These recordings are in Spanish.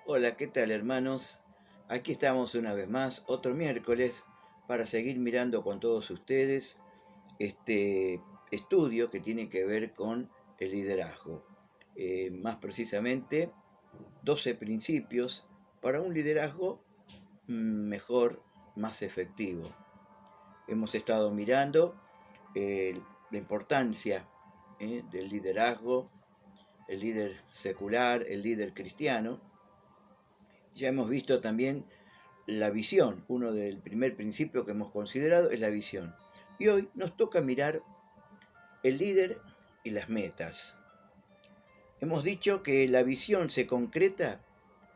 Hola, ¿qué tal, hermanos? Aquí estamos una vez más, otro miércoles, para seguir mirando con todos ustedes este estudio que tiene que ver con el liderazgo. Más precisamente, 12 principios para un liderazgo mejor, más efectivo. Hemos estado mirando la importancia del liderazgo, el líder secular, el líder cristiano. Ya hemos visto también la visión. Uno del primer principio que hemos considerado es la visión. Y hoy nos toca mirar el líder y las metas. Hemos dicho que la visión se concreta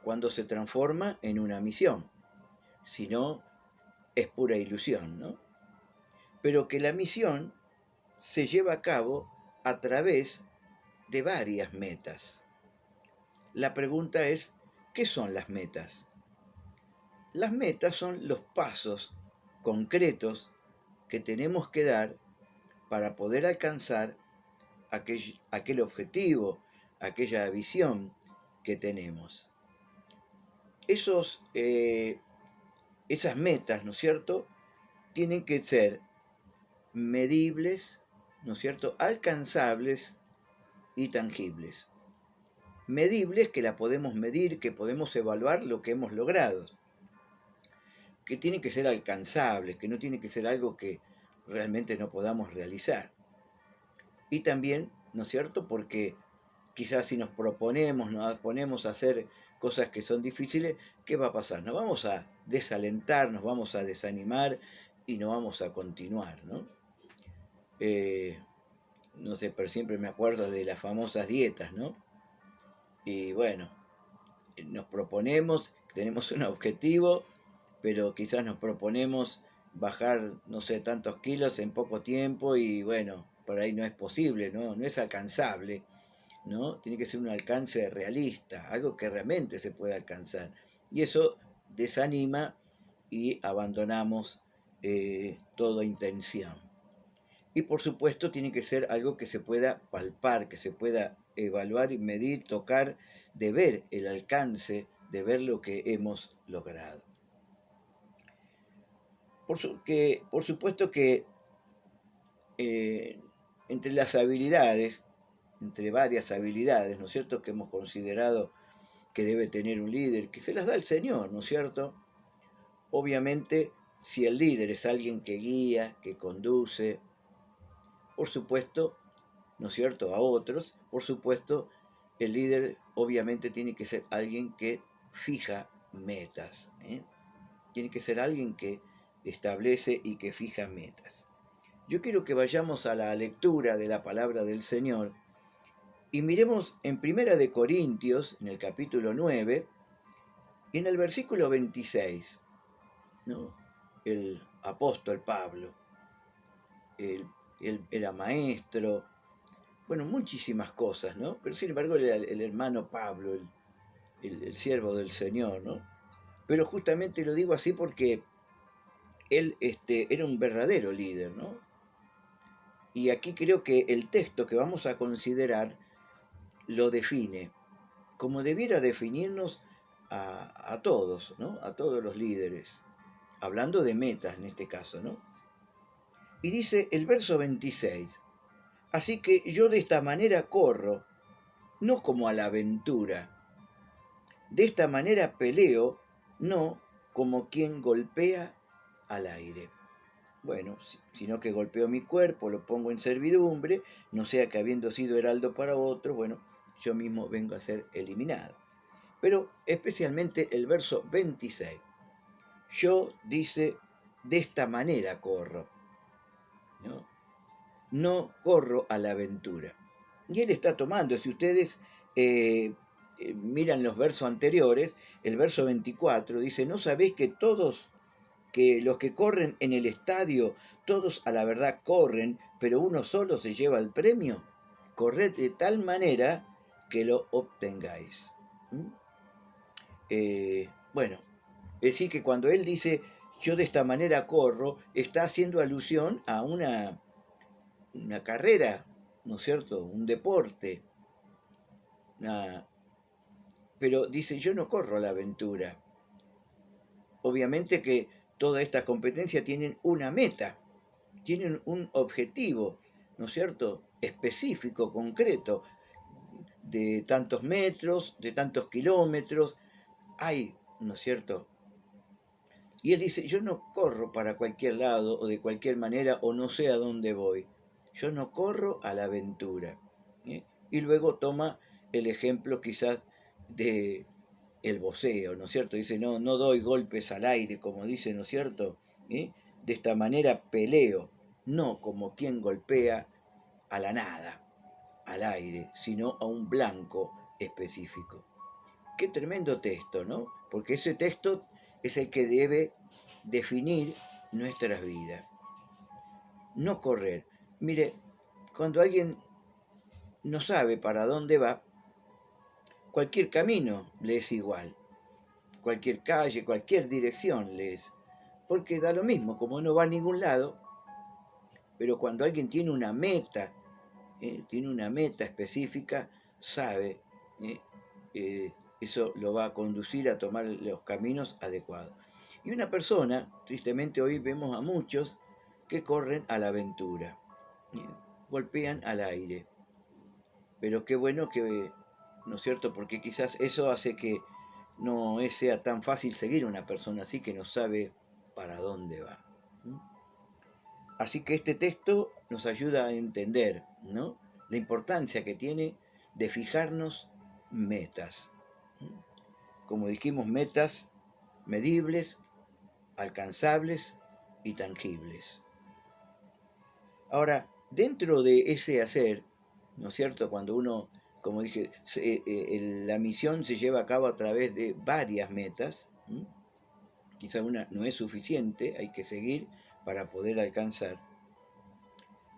cuando se transforma en una misión. Si no, es pura ilusión, ¿no? Pero que la misión se lleva a cabo a través de varias metas. La pregunta es, ¿qué son las metas? Las metas son los pasos concretos que tenemos que dar para poder alcanzar aquel objetivo, aquella visión que tenemos. Esas metas, ¿no es cierto?, tienen que ser medibles, ¿no es cierto?, alcanzables y tangibles. Medibles, que la podemos medir, que podemos evaluar lo que hemos logrado. Que tienen que ser alcanzables, que no tiene que ser algo que realmente no podamos realizar. Y también, ¿no es cierto?, porque quizás si nos ponemos a hacer cosas que son difíciles, ¿qué va a pasar? Nos vamos a desalentar, nos vamos a desanimar y no vamos a continuar, ¿no? No sé, pero siempre me acuerdo de las famosas dietas, ¿no? Y bueno, nos proponemos, tenemos un objetivo, pero quizás nos proponemos bajar, no sé, tantos kilos en poco tiempo y bueno, por ahí no es posible, ¿no? No es alcanzable, ¿no? Tiene que ser un alcance realista, algo que realmente se pueda alcanzar. Y eso desanima y abandonamos toda intención. Y por supuesto tiene que ser algo que se pueda palpar, que se pueda evaluar y medir, tocar, de ver el alcance, de ver lo que hemos logrado. Por supuesto que eh, entre las habilidades, entre varias habilidades, ¿no es cierto?, que hemos considerado que debe tener un líder, que se las da el Señor, ¿no es cierto? Obviamente, si el líder es alguien que guía, que conduce, por supuesto, ¿no es cierto?, a otros, por supuesto, el líder obviamente tiene que ser alguien que fija metas, ¿eh? Tiene que ser alguien que establece y que fija metas. Yo quiero que vayamos a la lectura de la palabra del Señor y miremos en Primera de Corintios, en el capítulo 9, y en el versículo 26, ¿no? El apóstol Pablo, él era maestro, bueno, muchísimas cosas, ¿no? Pero sin embargo era el hermano Pablo, el siervo del Señor, ¿no? Pero justamente lo digo así porque él era un verdadero líder, ¿no? Y aquí creo que el texto que vamos a considerar lo define, como debiera definirnos a todos, ¿no? A todos los líderes, hablando de metas en este caso, ¿no? Y dice el verso 26, así que yo de esta manera corro, no como a la aventura, de esta manera peleo, no como quien golpea al aire. Bueno, sino que golpeo mi cuerpo, lo pongo en servidumbre, no sea que habiendo sido heraldo para otro, bueno, yo mismo vengo a ser eliminado. Pero especialmente el verso 26. Yo, dice, de esta manera corro, ¿no? No corro a la aventura. Y él está tomando, si ustedes miran los versos anteriores, el verso 24 dice, ¿no sabéis que todos, que los que corren en el estadio, todos a la verdad corren, pero uno solo se lleva el premio? Corred de tal manera que lo obtengáis. Bueno, es decir, que cuando él dice, yo de esta manera corro, está haciendo alusión a una carrera, ¿no es cierto? Un deporte, una pero dice, yo no corro a la aventura. Obviamente que todas estas competencias tienen una meta, tienen un objetivo, ¿no es cierto?, específico, concreto, de tantos metros, de tantos kilómetros, hay, ¿no es cierto? Y él dice, yo no corro para cualquier lado o de cualquier manera o no sé a dónde voy. Yo no corro a la aventura. ¿Eh? Y luego toma el ejemplo quizás de el voceo, ¿no es cierto? Dice, no, no doy golpes al aire, como dice, ¿no es cierto? ¿Eh? De esta manera peleo, no como quien golpea a la nada, al aire, sino a un blanco específico. Qué tremendo texto, ¿no? Porque ese texto es el que debe definir nuestras vidas. No correr. Mire, cuando alguien no sabe para dónde va, cualquier camino le es igual. Cualquier calle, cualquier dirección le es. Porque da lo mismo, como no va a ningún lado, pero cuando alguien tiene una meta específica, sabe, eso lo va a conducir a tomar los caminos adecuados. Y una persona, tristemente hoy vemos a muchos que corren a la aventura, golpean al aire. Pero qué bueno que, ¿no es cierto? Porque quizás eso hace que no sea tan fácil seguir a una persona así que no sabe para dónde va. Así que este texto nos ayuda a entender, ¿no?, la importancia que tiene de fijarnos metas. Como dijimos, metas medibles, alcanzables y tangibles. Ahora, dentro de ese hacer, ¿no es cierto?, cuando uno, como dije, la misión se lleva a cabo a través de varias metas, quizá una no es suficiente, hay que seguir para poder alcanzar.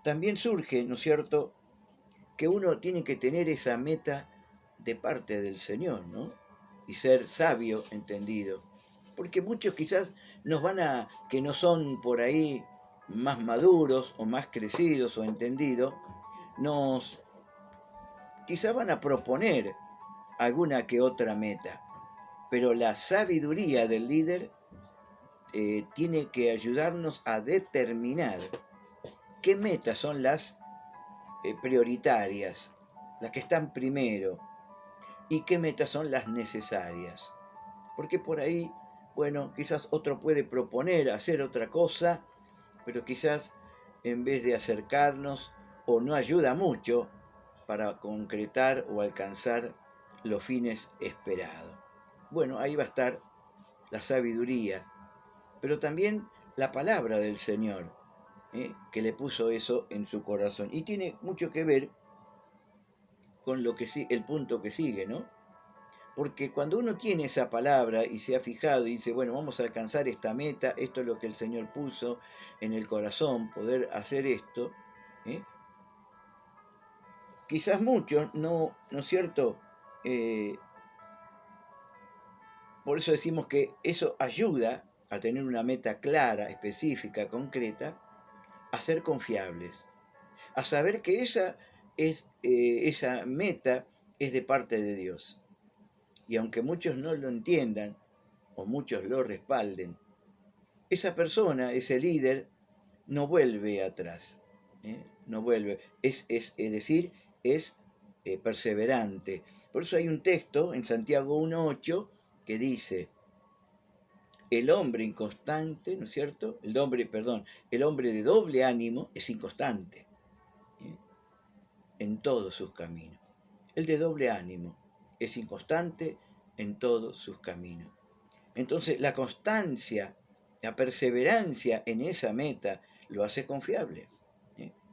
También surge, ¿no es cierto?, que uno tiene que tener esa meta de parte del Señor, ¿no? Y ser sabio, entendido. Porque muchos quizás que no son por ahí más maduros o más crecidos o entendidos, quizás van a proponer alguna que otra meta. Pero la sabiduría del líder tiene que ayudarnos a determinar qué metas son las prioritarias, las que están primero, y qué metas son las necesarias. Porque por ahí, bueno, quizás otro puede proponer hacer otra cosa, pero quizás en vez de acercarnos o no ayuda mucho para concretar o alcanzar los fines esperados. Bueno, ahí va a estar la sabiduría, pero también la palabra del Señor, que le puso eso en su corazón. Y tiene mucho que ver con el punto que sigue, ¿no? Porque cuando uno tiene esa palabra y se ha fijado y dice, bueno, vamos a alcanzar esta meta, esto es lo que el Señor puso en el corazón, poder hacer esto, quizás muchos ¿no es cierto? Por eso decimos que eso ayuda a tener una meta clara, específica, concreta, a ser confiables, a saber que esa meta es de parte de Dios. Y aunque muchos no lo entiendan o muchos lo respalden, esa persona, ese líder, no vuelve atrás, no vuelve, es decir, es perseverante. Por eso hay un texto en Santiago 1:8 que dice, el hombre inconstante, ¿no es cierto? El hombre de doble ánimo es inconstante en todos sus caminos. El de doble ánimo es inconstante en todos sus caminos. Entonces, la constancia, la perseverancia en esa meta lo hace confiable.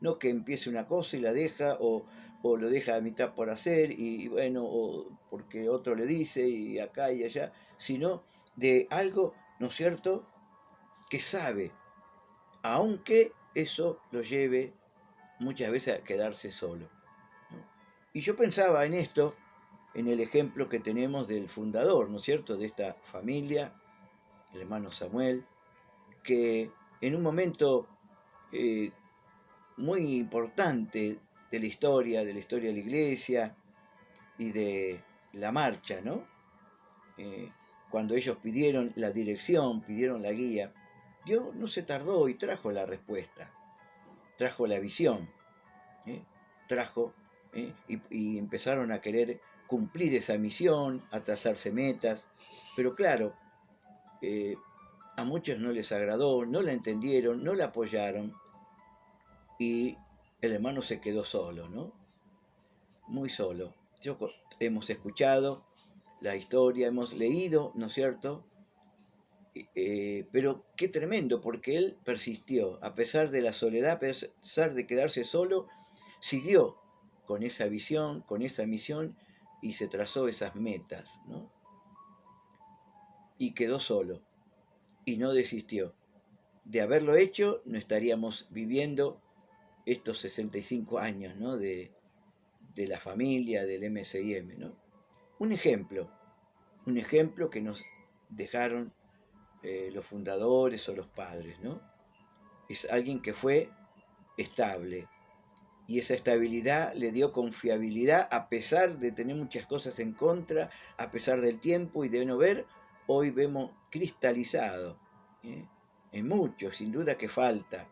No que empiece una cosa y la deja o lo deja a mitad por hacer y bueno, o porque otro le dice y acá y allá, sino de algo, ¿no es cierto?, que sabe, aunque eso lo lleve muchas veces a quedarse solo, ¿no? Y yo pensaba en esto, en el ejemplo que tenemos del fundador, ¿no es cierto?, de esta familia, el hermano Samuel, que en un momento muy importante de la historia de la iglesia y de la marcha, ¿no?, cuando ellos pidieron la dirección, pidieron la guía, Dios no se tardó y trajo la respuesta, trajo la visión, trajo, y empezaron a querer cumplir esa misión, a trazarse metas, pero claro, a muchos no les agradó, no la entendieron, no la apoyaron, y el hermano se quedó solo, ¿no? Muy solo. Hemos escuchado la historia, hemos leído, ¿no es cierto? Pero qué tremendo, porque él persistió, a pesar de la soledad, a pesar de quedarse solo, siguió con esa visión, con esa misión, y se trazó esas metas, ¿no? Y quedó solo, y no desistió. De haberlo hecho, no estaríamos viviendo estos 65 años, ¿no? de la familia, del MCIM, ¿no? Un ejemplo que nos dejaron los fundadores o los padres, ¿no? Es alguien que fue estable, y esa estabilidad le dio confiabilidad a pesar de tener muchas cosas en contra, a pesar del tiempo y de no ver. Hoy vemos cristalizado, ¿eh? En muchos, sin duda que falta,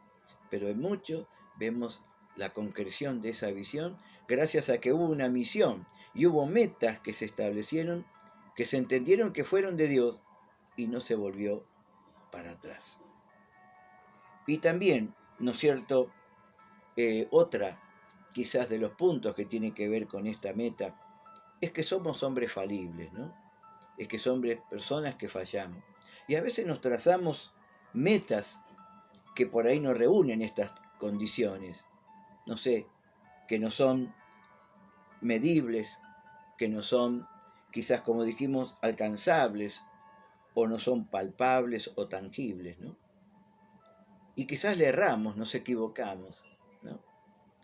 pero en muchos vemos la concreción de esa visión gracias a que hubo una misión y hubo metas que se establecieron, que se entendieron que fueron de Dios, y no se volvió para atrás. Y también, ¿no es cierto?, otra quizás de los puntos que tiene que ver con esta meta es que somos hombres falibles, ¿no? Es que somos personas que fallamos. Y a veces nos trazamos metas que por ahí no reúnen estas condiciones. No sé, que no son medibles, que no son, quizás como dijimos, alcanzables, o no son palpables o tangibles, ¿no? Y quizás le erramos, nos equivocamos, ¿no?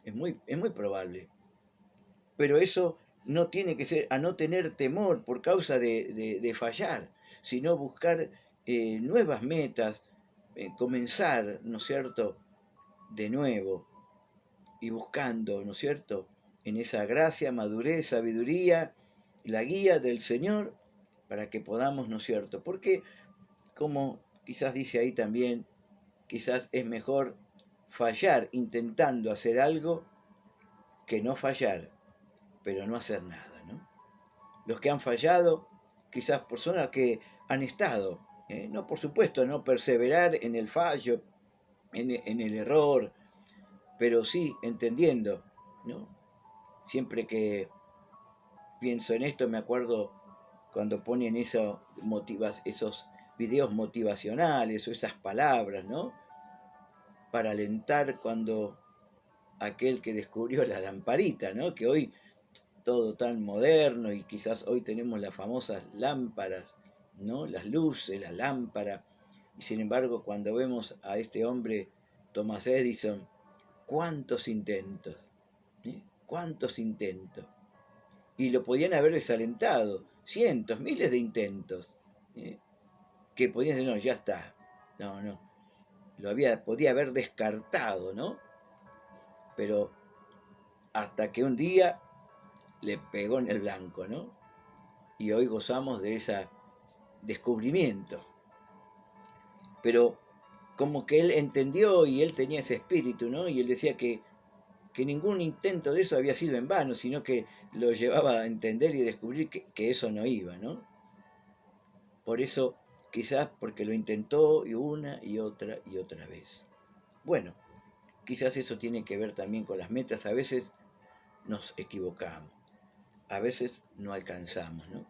Es muy probable. Pero eso no tiene que ser a no tener temor por causa de fallar, sino buscar nuevas metas, comenzar, ¿no es cierto?, de nuevo, y buscando, ¿no es cierto?, en esa gracia, madurez, sabiduría, la guía del Señor, para que podamos, ¿no es cierto? Porque, como quizás dice ahí también, quizás es mejor fallar intentando hacer algo que no fallar, pero no hacer nada, ¿no? Los que han fallado, quizás personas que han estado, no, por supuesto, no perseverar en el fallo, en el error, pero sí entendiendo, ¿no? Siempre que pienso en esto me acuerdo cuando ponen esos videos motivacionales o esas palabras, ¿no? Para alentar cuando aquel que descubrió la lamparita, ¿no? Que hoy todo tan moderno, y quizás hoy tenemos las famosas lámparas, ¿no? Las luces, la lámpara, y sin embargo cuando vemos a este hombre, Thomas Edison, cuántos intentos, cuántos intentos, y lo podían haber desalentado, cientos, miles de intentos, que podían decir, no, ya está, no, podía haber descartado, ¿no? Pero hasta que un día le pegó en el blanco, ¿no? Y hoy gozamos de ese descubrimiento. Pero como que él entendió y él tenía ese espíritu, ¿no? Y él decía que ningún intento de eso había sido en vano, sino que lo llevaba a entender y descubrir que eso no iba, ¿no? Por eso, quizás porque lo intentó y una y otra vez. Bueno, quizás eso tiene que ver también con las metas. A veces nos equivocamos, a veces no alcanzamos, ¿no?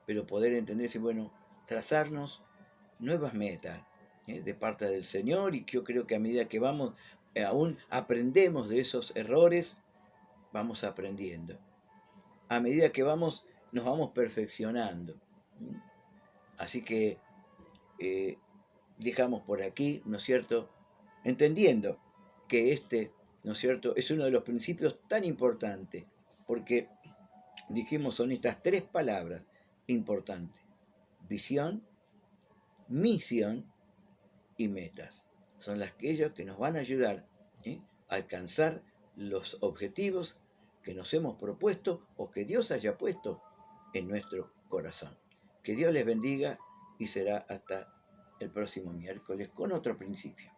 Pero poder entender, bueno, trazarnos nuevas metas de parte del Señor, y yo creo que a medida que vamos, aún aprendemos de esos errores, vamos aprendiendo. A medida que vamos, nos vamos perfeccionando. Así que dejamos por aquí, ¿no es cierto?, entendiendo que este, ¿no es cierto?, es uno de los principios tan importantes, porque dijimos, son estas tres palabras importantes: visión, misión y metas. Son aquellas que nos van a ayudar a alcanzar los objetivos que nos hemos propuesto o que Dios haya puesto en nuestro corazón. Que Dios les bendiga y será hasta el próximo miércoles con otro principio.